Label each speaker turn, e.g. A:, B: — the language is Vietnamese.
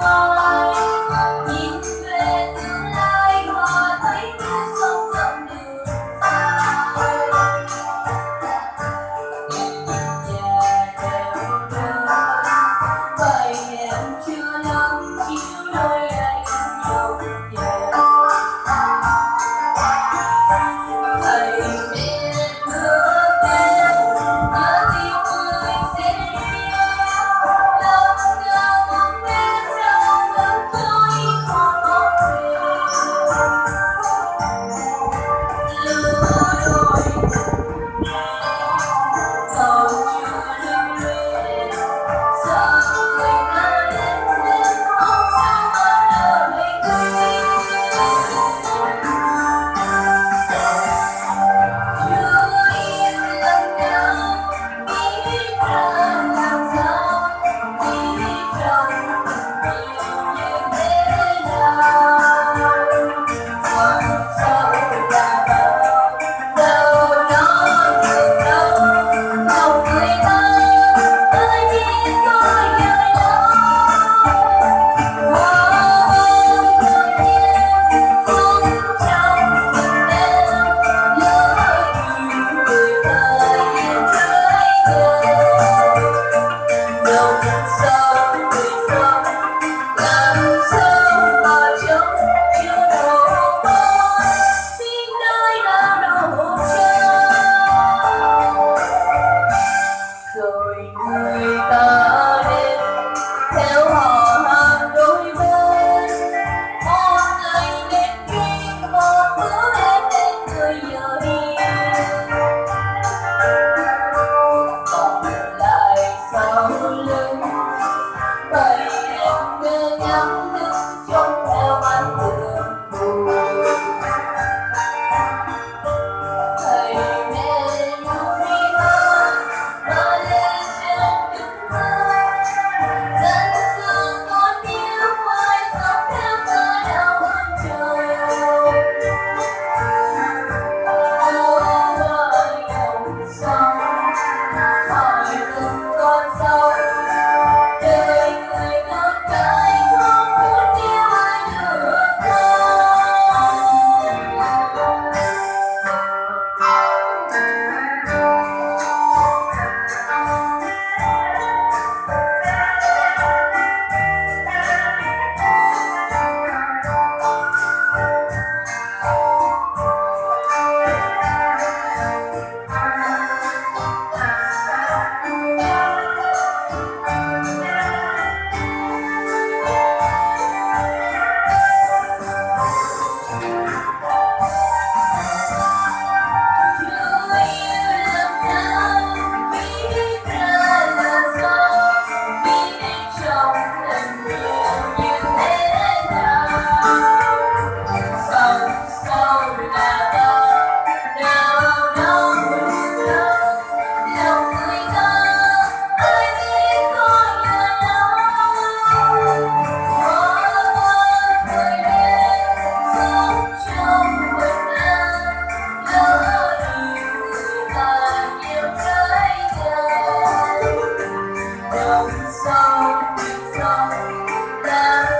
A: ngoài, nhìn về tương lai họ thấy như sông rộng đường dài. Nhà đều đơn, vậy em chưa nắng chiếu đôi anh nhau về. Thầy bên mưa đêm nhớ tim người sẽ love nhau một đêm đâu vẫn trôi còn bóng lừa đôi dầu chưa lưu luyến giờ người ta đến nên không sao mà nở mình chưa yêu lần nào biết ra làm sao biết trong tình yêu như thế nào còn sâu là đâu đó từ đâu lòng người ta ơi biết tôi nơi đâu tự nhiên sống trong một đêm lỡ yêu người ta yên trái tim đông sâu người sâu làm sao mà chống chưa đổ vỡ xin nơi nào đổ rồi người ta đến theo họ hàng đôi bên một ngày đến khi một bữa em đến người giờ đi còn lại sau lưng vậy em cứ nhắm đứng trông theo ánh đường buồn. Thầy mẹ yêu đi hơn mà lên trên đứng hơn dân xưa con yêu hoài sống theo giờ nào hơn trời ơi ông sông hỏi từng con sông đời người con cái không muốn yêu ai được sâu làm